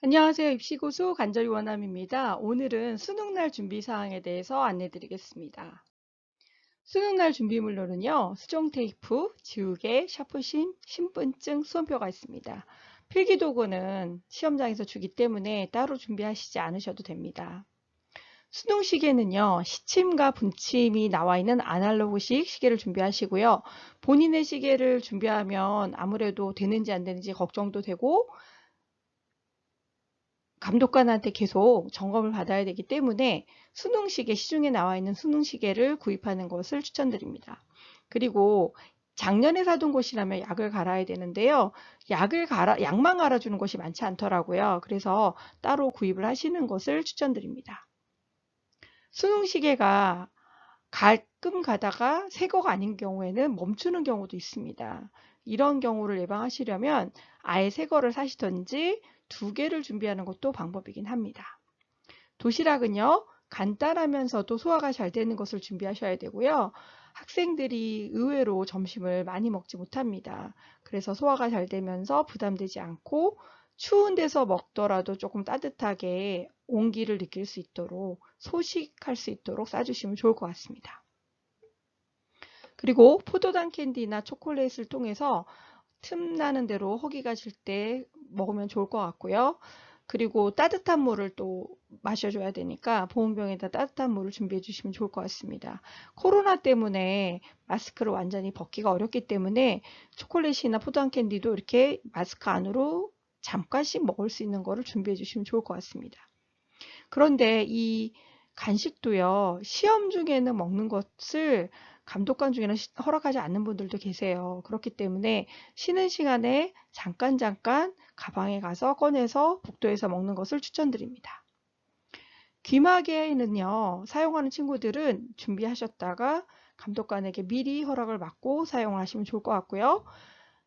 안녕하세요. 입시고수 간절히 원함입니다. 오늘은 수능날 준비 사항에 대해서 안내 드리겠습니다. 수능날 준비물로는요, 수정 테이프, 지우개, 샤프심, 신분증, 수험표가 있습니다. 필기도구는 시험장에서 주기 때문에 따로 준비하시지 않으셔도 됩니다. 수능 시계는요, 시침과 분침이 나와 있는 아날로그식 시계를 준비하시고요. 본인의 시계를 준비하면 아무래도 되는지 안 되는지 걱정도 되고, 감독관한테 계속 점검을 받아야 되기 때문에 수능시계, 시중에 나와 있는 수능시계를 구입하는 것을 추천드립니다. 그리고 작년에 사둔 곳이라면 약을 갈아야 되는데요. 약만 갈아주는 곳이 많지 않더라고요. 그래서 따로 구입을 하시는 것을 추천드립니다. 수능시계가 가끔 가다가 새 거가 아닌 경우에는 멈추는 경우도 있습니다. 이런 경우를 예방하시려면 아예 새 거를 사시던지 두 개를 준비하는 것도 방법이긴 합니다. 도시락은요, 간단하면서도 소화가 잘 되는 것을 준비하셔야 되고요. 학생들이 의외로 점심을 많이 먹지 못합니다. 그래서 소화가 잘 되면서 부담되지 않고 추운 데서 먹더라도 조금 따뜻하게 온기를 느낄 수 있도록 소식할 수 있도록 싸주시면 좋을 것 같습니다. 그리고 포도당 캔디나 초콜릿을 통해서 틈나는 대로 허기가 질 때 먹으면 좋을 것 같고요. 그리고 따뜻한 물을 또 마셔줘야 되니까 보온병에다 따뜻한 물을 준비해 주시면 좋을 것 같습니다. 코로나 때문에 마스크를 완전히 벗기가 어렵기 때문에 초콜릿이나 포도당 캔디도 이렇게 마스크 안으로 잠깐씩 먹을 수 있는 거를 준비해 주시면 좋을 것 같습니다. 그런데 이 간식도요, 시험 중에는 먹는 것을 감독관 중에는 허락하지 않는 분들도 계세요. 그렇기 때문에 쉬는 시간에 잠깐 가방에 가서 꺼내서 복도에서 먹는 것을 추천드립니다. 귀마개는요, 사용하는 친구들은 준비하셨다가 감독관에게 미리 허락을 받고 사용하시면 좋을 것 같고요.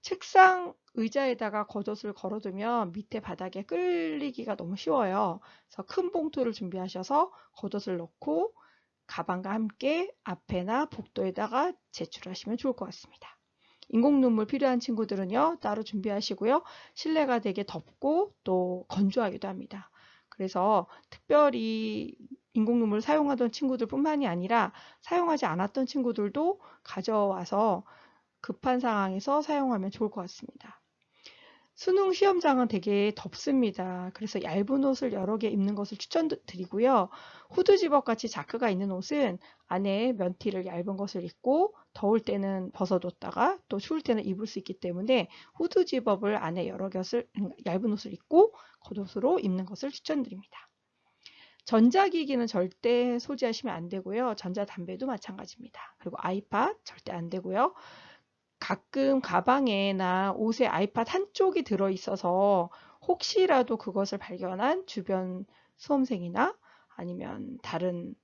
책상 의자에다가 겉옷을 걸어두면 밑에 바닥에 끌리기가 너무 쉬워요. 그래서 큰 봉투를 준비하셔서 겉옷을 넣고 가방과 함께 앞에나 복도에다가 제출하시면 좋을 것 같습니다. 인공 눈물 필요한 친구들은요, 따로 준비하시고요. 실내가 되게 덥고 또 건조하기도 합니다. 그래서 특별히 인공 눈물 사용하던 친구들 뿐만이 아니라 사용하지 않았던 친구들도 가져와서 급한 상황에서 사용하면 좋을 것 같습니다. 수능 시험장은 되게 덥습니다. 그래서 얇은 옷을 여러 개 입는 것을 추천드리고요. 후드 집업 같이 자크가 있는 옷은 안에 면티를 얇은 것을 입고 더울 때는 벗어뒀다가 또 추울 때는 입을 수 있기 때문에 후드 집업을 안에 여러 겹을 얇은 옷을 입고 겉옷으로 입는 것을 추천드립니다. 전자기기는 절대 소지하시면 안 되고요. 전자담배도 마찬가지입니다. 그리고 아이팟 절대 안 되고요. 가끔 가방에나 옷에 아이팟 한쪽이 들어있어서 혹시라도 그것을 발견한 주변 수험생이나 아니면 다른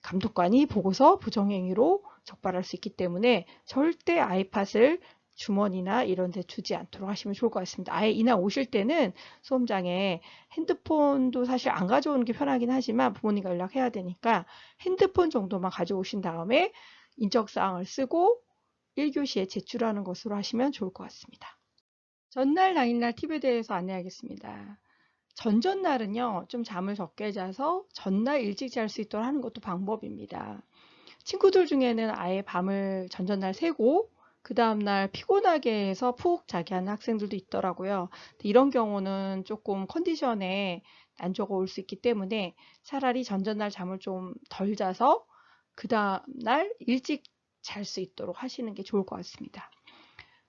감독관이 보고서 부정행위로 적발할 수 있기 때문에 절대 아이팟을 주머니나 이런 데 두지 않도록 하시면 좋을 것 같습니다. 아예 이날 오실 때는 수험장에 핸드폰도 사실 안 가져오는 게 편하긴 하지만 부모님과 연락해야 되니까 핸드폰 정도만 가져오신 다음에 인적사항을 쓰고 1교시에 제출하는 것으로 하시면 좋을 것 같습니다. 전날, 당일날 팁에 대해서 안내하겠습니다. 전전날은요, 좀 잠을 적게 자서 전날 일찍 잘 수 있도록 하는 것도 방법입니다. 친구들 중에는 아예 밤을 전전날 새고 그 다음날 피곤하게 해서 푹 자게 하는 학생들도 있더라고요. 이런 경우는 조금 컨디션에 난조가 올 수 있기 때문에 차라리 전전날 잠을 좀 덜 자서 그 다음날 일찍 잘 수 있도록 하시는 게 좋을 것 같습니다.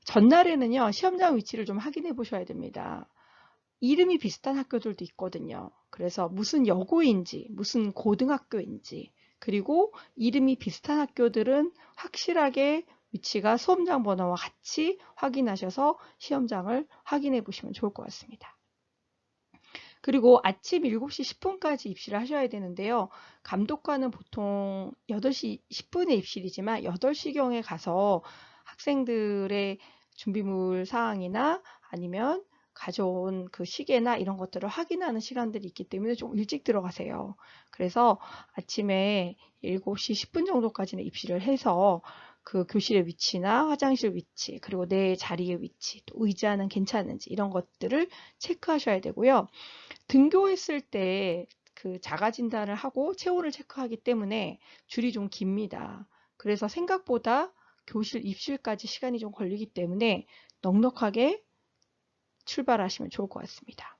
전날에는요, 시험장 위치를 좀 확인해 보셔야 됩니다. 이름이 비슷한 학교들도 있거든요. 그래서 무슨 여고인지, 무슨 고등학교인지, 그리고 이름이 비슷한 학교들은 확실하게 위치가 수험장 번호와 같이 확인하셔서 시험장을 확인해 보시면 좋을 것 같습니다. 그리고 아침 7시 10분까지 입시를 하셔야 되는데요. 감독관은 보통 8시 10분에 입실이지만 8시경에 가서 학생들의 준비물 사항이나 아니면 가져온 그 시계나 이런 것들을 확인하는 시간들이 있기 때문에 좀 일찍 들어가세요. 그래서 아침에 7시 10분 정도까지는 입시를 해서 그 교실의 위치나 화장실 위치, 그리고 내 자리의 위치, 또 의자는 괜찮은지 이런 것들을 체크하셔야 되고요. 등교했을 때 그 자가 진단을 하고 체온을 체크하기 때문에 줄이 좀 깁니다. 그래서 생각보다 교실 입실까지 시간이 좀 걸리기 때문에 넉넉하게 출발하시면 좋을 것 같습니다.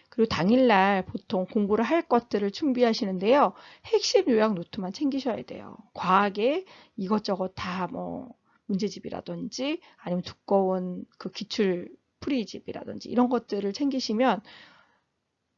그리고 당일날 보통 공부를 할 것들을 준비하시는데요. 핵심 요약 노트만 챙기셔야 돼요. 과하게 이것저것 다 뭐 문제집이라든지 아니면 두꺼운 그 기출 풀이집이라든지 이런 것들을 챙기시면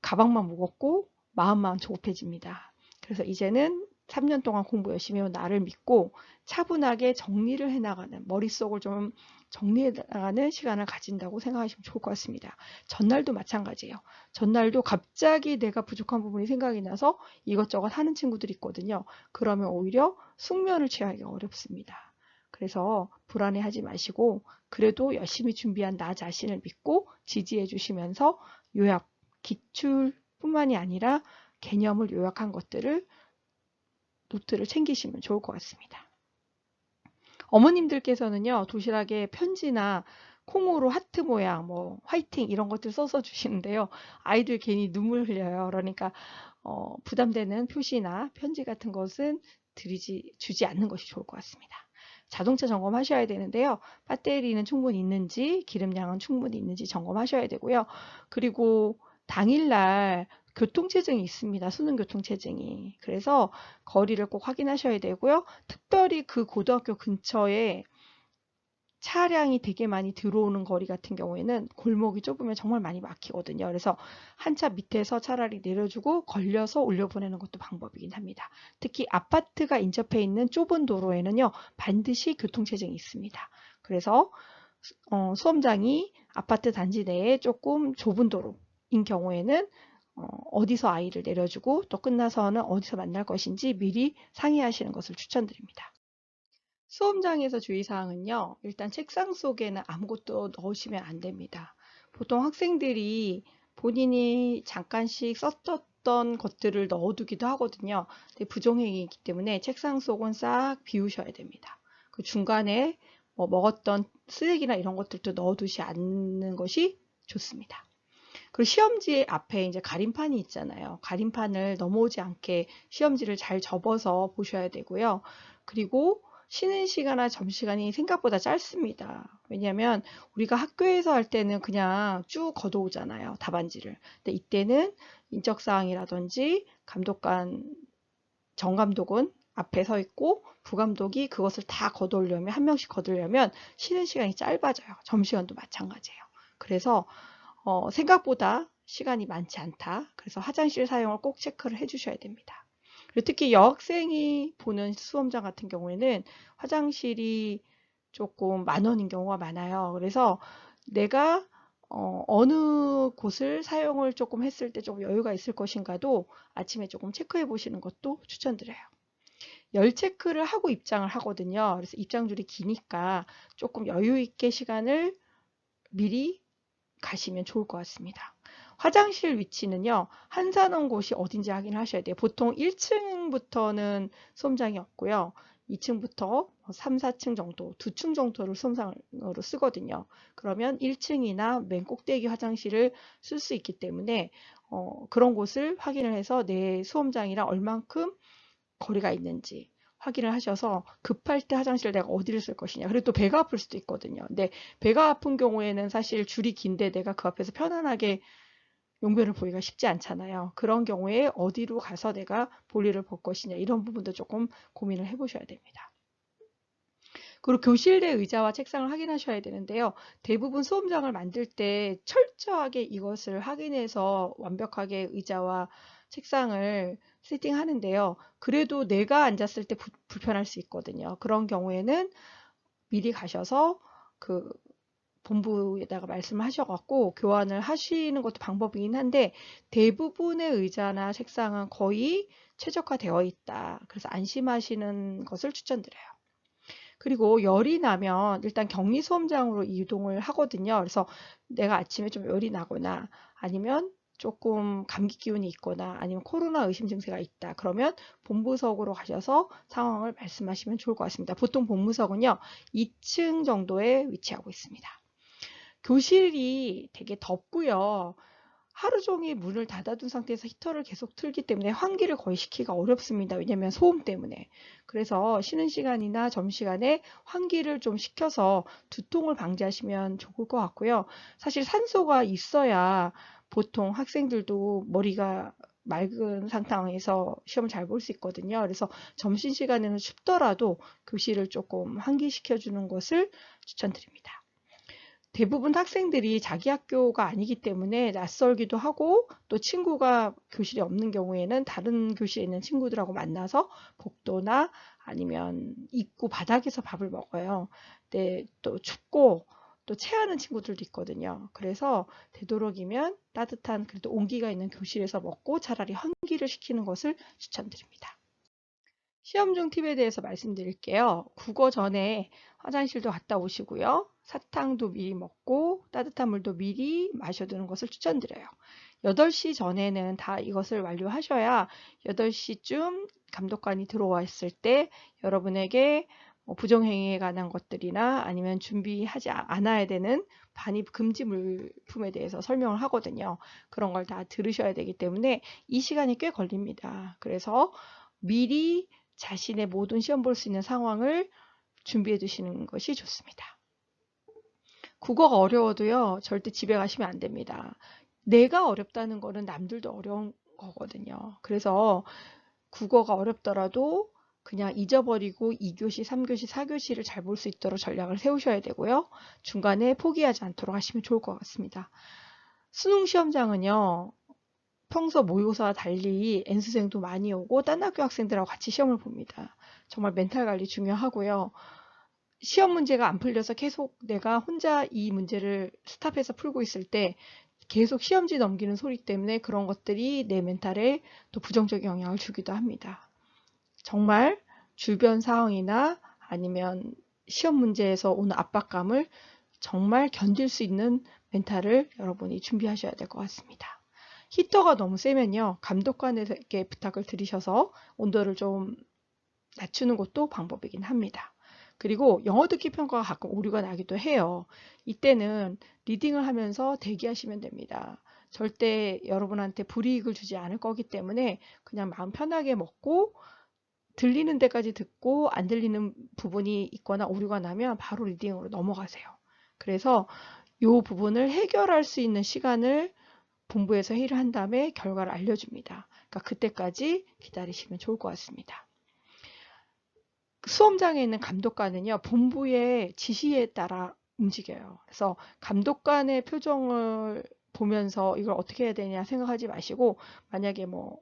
가방만 무겁고 마음만 조급해집니다. 그래서 이제는 3년 동안 공부 열심히 해온 나를 믿고 차분하게 정리를 해나가는, 머릿속을 좀 정리해나가는 시간을 가진다고 생각하시면 좋을 것 같습니다. 전날도 마찬가지예요. 전날도 갑자기 내가 부족한 부분이 생각이 나서 이것저것 하는 친구들이 있거든요. 그러면 오히려 숙면을 취하기가 어렵습니다. 그래서 불안해하지 마시고 그래도 열심히 준비한 나 자신을 믿고 지지해 주시면서 요약, 기출뿐만이 아니라 개념을 요약한 것들을 노트를 챙기시면 좋을 것 같습니다. 어머님들께서는요, 도시락에 편지나 콩으로 하트 모양, 뭐 화이팅 이런 것들 써서 주시는데요. 아이들 괜히 눈물 흘려요. 그러니까 부담되는 표시나 편지 같은 것은 주지 않는 것이 좋을 것 같습니다. 자동차 점검하셔야 되는데요. 배터리는 충분히 있는지, 기름량은 충분히 있는지 점검하셔야 되고요. 그리고 당일날 교통체증이 있습니다. 수능 교통체증이. 그래서 거리를 꼭 확인하셔야 되고요. 특별히 그 고등학교 근처에 차량이 되게 많이 들어오는 거리 같은 경우에는 골목이 좁으면 정말 많이 막히거든요. 그래서 한 차 밑에서 차라리 내려주고 걸려서 올려보내는 것도 방법이긴 합니다. 특히 아파트가 인접해 있는 좁은 도로에는요, 반드시 교통체증이 있습니다. 그래서 수험장이 아파트 단지 내에 조금 좁은 도로인 경우에는 어디서 아이를 내려주고 또 끝나서는 어디서 만날 것인지 미리 상의하시는 것을 추천드립니다. 수험장에서 주의사항은요, 일단 책상 속에는 아무것도 넣으시면 안 됩니다. 보통 학생들이 본인이 잠깐씩 썼던 것들을 넣어두기도 하거든요. 근데 부정행위이기 때문에 책상 속은 싹 비우셔야 됩니다. 그 중간에 뭐 먹었던 쓰레기나 이런 것들도 넣어두지 않는 것이 좋습니다. 그리고 시험지 앞에 이제 가림판이 있잖아요. 가림판을 넘어오지 않게 시험지를 잘 접어서 보셔야 되고요. 그리고 쉬는 시간이나 점심시간이 생각보다 짧습니다. 왜냐하면 우리가 학교에서 할 때는 그냥 쭉 걷어오잖아요. 답안지를. 근데 이때는 인적사항이라든지 정감독은 앞에 서 있고 부감독이 그것을 다 걷어오려면 한 명씩 걷으려면 쉬는 시간이 짧아져요. 점심시간도 마찬가지예요. 그래서 생각보다 시간이 많지 않다. 그래서 화장실 사용을 꼭 체크를 해주셔야 됩니다. 그리고 특히 여학생이 보는 수험장 같은 경우에는 화장실이 조금 만원인 경우가 많아요. 그래서 내가 어느 곳을 사용을 조금 했을 때 조금 여유가 있을 것인가도 아침에 조금 체크해 보시는 것도 추천드려요. 열 체크를 하고 입장을 하거든요. 그래서 입장줄이 기니까 조금 여유 있게 시간을 미리 가시면 좋을 것 같습니다. 화장실 위치는요, 한산한 곳이 어딘지 확인을 하셔야 돼요. 보통 1층부터는 수험장이 없고요. 2층부터 3, 4층 정도, 2층 정도를 수험장으로 쓰거든요. 그러면 1층이나 맨 꼭대기 화장실을 쓸 수 있기 때문에 그런 곳을 확인을 해서 내 수험장이랑 얼만큼 거리가 있는지 확인을 하셔서 급할 때 화장실 내가 어디를 쓸 것이냐. 그리고 또 배가 아플 수도 있거든요. 근데 배가 아픈 경우에는 사실 줄이 긴데 내가 그 앞에서 편안하게 용변을 보기가 쉽지 않잖아요. 그런 경우에 어디로 가서 내가 볼일을 볼 것이냐. 이런 부분도 조금 고민을 해보셔야 됩니다. 그리고 교실 내 의자와 책상을 확인하셔야 되는데요. 대부분 수험장을 만들 때 철저하게 이것을 확인해서 완벽하게 의자와 책상을 세팅하는데요. 그래도 내가 앉았을 때 불편할 수 있거든요. 그런 경우에는 미리 가셔서 그 본부에다가 말씀을 하셔갖고 교환을 하시는 것도 방법이긴 한데 대부분의 의자나 책상은 거의 최적화되어 있다. 그래서 안심하시는 것을 추천드려요. 그리고 열이 나면 일단 격리 수험장으로 이동을 하거든요. 그래서 내가 아침에 좀 열이 나거나 아니면 조금 감기 기운이 있거나 아니면 코로나 의심 증세가 있다. 그러면 본부석으로 가셔서 상황을 말씀하시면 좋을 것 같습니다. 보통 본부석은요, 2층 정도에 위치하고 있습니다. 교실이 되게 덥고요. 하루 종일 문을 닫아둔 상태에서 히터를 계속 틀기 때문에 환기를 거의 시키기가 어렵습니다. 왜냐면 소음 때문에. 그래서 쉬는 시간이나 점심시간에 환기를 좀 시켜서 두통을 방지하시면 좋을 것 같고요. 사실 산소가 있어야 보통 학생들도 머리가 맑은 상태에서 시험을 잘 볼 수 있거든요. 그래서 점심시간에는 춥더라도 교실을 조금 환기시켜주는 것을 추천드립니다. 대부분 학생들이 자기 학교가 아니기 때문에 낯설기도 하고 또 친구가 교실에 없는 경우에는 다른 교실에 있는 친구들하고 만나서 복도나 아니면 입구 바닥에서 밥을 먹어요. 근데 또 춥고 또 체하는 친구들도 있거든요. 그래서 되도록이면 따뜻한 그래도 온기가 있는 교실에서 먹고 차라리 환기를 시키는 것을 추천드립니다. 시험 중 팁에 대해서 말씀드릴게요. 국어 전에 화장실도 갔다 오시고요. 사탕도 미리 먹고 따뜻한 물도 미리 마셔두는 것을 추천드려요. 8시 전에는 다 이것을 완료하셔야 8시쯤 감독관이 들어왔을 때 여러분에게 부정행위에 관한 것들이나 아니면 준비하지 않아야 되는 반입 금지 물품에 대해서 설명을 하거든요. 그런 걸 다 들으셔야 되기 때문에 이 시간이 꽤 걸립니다. 그래서 미리 자신의 모든 시험 볼 수 있는 상황을 준비해 두시는 것이 좋습니다. 국어가 어려워도요, 절대 집에 가시면 안 됩니다. 내가 어렵다는 거는 남들도 어려운 거거든요. 그래서 국어가 어렵더라도 그냥 잊어버리고 2교시, 3교시, 4교시를 잘 볼 수 있도록 전략을 세우셔야 되고요. 중간에 포기하지 않도록 하시면 좋을 것 같습니다. 수능 시험장은요, 평소 모의고사와 달리 N수생도 많이 오고 딴 학교 학생들하고 같이 시험을 봅니다. 정말 멘탈 관리 중요하고요. 시험 문제가 안 풀려서 계속 내가 혼자 이 문제를 스탑해서 풀고 있을 때 계속 시험지 넘기는 소리 때문에 그런 것들이 내 멘탈에 또 부정적인 영향을 주기도 합니다. 정말 주변 상황이나 아니면 시험 문제에서 오는 압박감을 정말 견딜 수 있는 멘탈을 여러분이 준비하셔야 될 것 같습니다. 히터가 너무 세면요, 감독관에게 부탁을 드리셔서 온도를 좀 낮추는 것도 방법이긴 합니다. 그리고 영어 듣기 평가가 가끔 오류가 나기도 해요. 이때는 리딩을 하면서 대기하시면 됩니다. 절대 여러분한테 불이익을 주지 않을 거기 때문에 그냥 마음 편하게 먹고 들리는 데까지 듣고 안 들리는 부분이 있거나 오류가 나면 바로 리딩으로 넘어가세요. 그래서 이 부분을 해결할 수 있는 시간을 본부에서 회의를 한 다음에 결과를 알려줍니다. 그러니까 그때까지 기다리시면 좋을 것 같습니다. 수험장에 있는 감독관은요, 본부의 지시에 따라 움직여요. 그래서 감독관의 표정을 보면서 이걸 어떻게 해야 되냐 생각하지 마시고, 만약에 뭐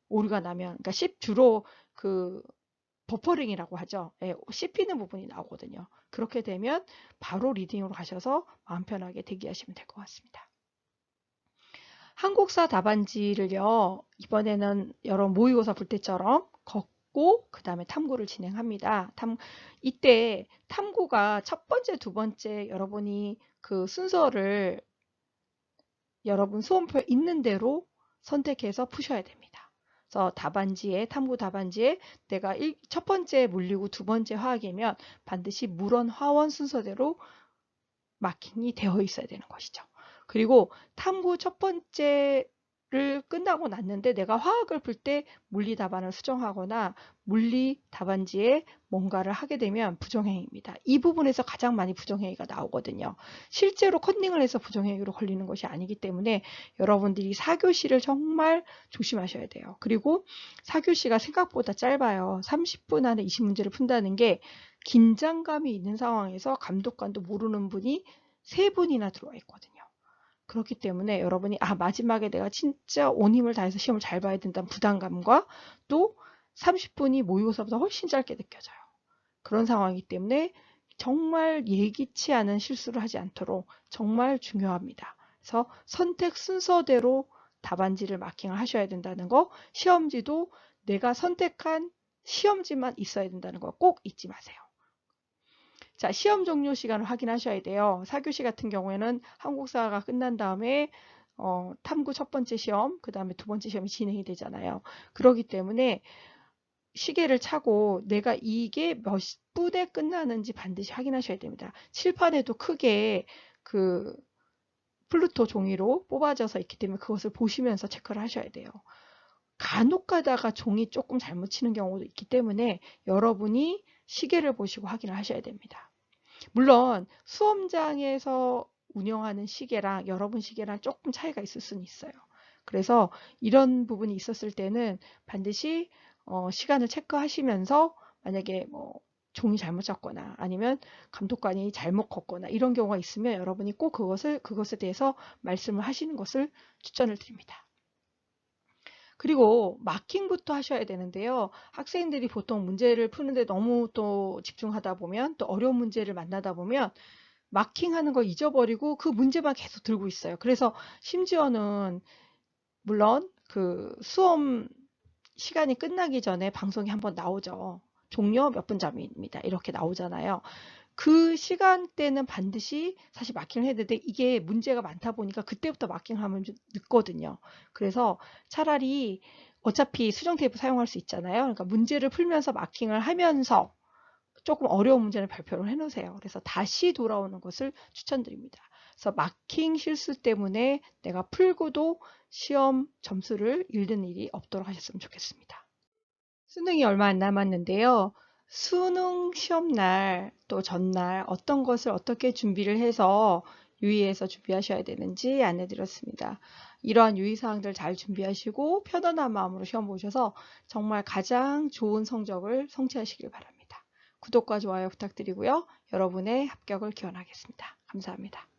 오류가 나면, 그러니까 주로 그 버퍼링이라고 하죠. 예, 씹히는 부분이 나오거든요. 그렇게 되면 바로 리딩으로 가셔서 마음 편하게 대기하시면 될 것 같습니다. 한국사 답안지를요, 이번에는 여러 모의고사 볼 때처럼 걷고 그 다음에 탐구를 진행합니다. 이때 탐구가 첫 번째, 두 번째 여러분이 그 순서를 여러분 수험표에 있는 대로 선택해서 푸셔야 됩니다. 그래서 탐구 답안지에 내가 첫 번째 물리고 두 번째 화학이면 반드시 물원, 화원 순서대로 마킹이 되어 있어야 되는 것이죠. 그리고 탐구 첫 번째를 끝나고 났는데 내가 화학을 풀 때 물리 답안을 수정하거나 물리 답안지에 뭔가를 하게 되면 부정행위입니다. 이 부분에서 가장 많이 부정행위가 나오거든요. 실제로 컨닝을 해서 부정행위로 걸리는 것이 아니기 때문에 여러분들이 4교시를 정말 조심하셔야 돼요. 그리고 4교시가 생각보다 짧아요. 30분 안에 20문제를 푼다는 게 긴장감이 있는 상황에서 감독관도 모르는 분이 3분이나 들어와 있거든요. 그렇기 때문에 여러분이 마지막에 내가 진짜 온 힘을 다해서 시험을 잘 봐야 된다는 부담감과 또 30분이 모의고사보다 훨씬 짧게 느껴져요. 그런 상황이기 때문에 정말 예기치 않은 실수를 하지 않도록 정말 중요합니다. 그래서 선택 순서대로 답안지를 마킹을 하셔야 된다는 거, 시험지도 내가 선택한 시험지만 있어야 된다는 거 꼭 잊지 마세요. 자, 시험 종료 시간을 확인하셔야 돼요. 4교시 같은 경우에는 한국사가 끝난 다음에 탐구 첫 번째 시험, 그 다음에 두 번째 시험이 진행이 되잖아요. 그렇기 때문에 시계를 차고 내가 이게 몇 분에 끝나는지 반드시 확인하셔야 됩니다. 칠판에도 크게 그 플루토 종이로 뽑아져서 있기 때문에 그것을 보시면서 체크를 하셔야 돼요. 간혹 가다가 종이 조금 잘못 치는 경우도 있기 때문에 여러분이 시계를 보시고 확인을 하셔야 됩니다. 물론 수험장에서 운영하는 시계랑 여러분 시계랑 조금 차이가 있을 수는 있어요. 그래서 이런 부분이 있었을 때는 반드시 시간을 체크하시면서 만약에 뭐 종이 잘못 잡거나 아니면 감독관이 잘못 걷거나 이런 경우가 있으면 여러분이 꼭 그것에 대해서 말씀을 하시는 것을 추천을 드립니다. 그리고 마킹부터 하셔야 되는데요. 학생들이 보통 문제를 푸는데 너무 또 집중하다 보면 또 어려운 문제를 만나다 보면 마킹하는 거 잊어버리고 그 문제만 계속 들고 있어요. 그래서 심지어는 물론 그 수험 시간이 끝나기 전에 방송이 한번 나오죠. 종료 몇 분 전입니다. 이렇게 나오잖아요. 그 시간대는 반드시 사실 마킹을 해야 되는데 이게 문제가 많다 보니까 그때부터 마킹하면 좀 늦거든요. 그래서 차라리 어차피 수정 테이프 사용할 수 있잖아요. 그러니까 문제를 풀면서 마킹을 하면서 조금 어려운 문제를 발표를 해 놓으세요. 그래서 다시 돌아오는 것을 추천드립니다. 그래서 마킹 실수 때문에 내가 풀고도 시험 점수를 잃는 일이 없도록 하셨으면 좋겠습니다. 수능이 얼마 안 남았는데요. 수능 시험날 또 전날 어떤 것을 어떻게 준비를 해서 유의해서 준비하셔야 되는지 안내드렸습니다. 이러한 유의사항들 잘 준비하시고 편안한 마음으로 시험 보셔서 정말 가장 좋은 성적을 성취하시길 바랍니다. 구독과 좋아요 부탁드리고요. 여러분의 합격을 기원하겠습니다. 감사합니다.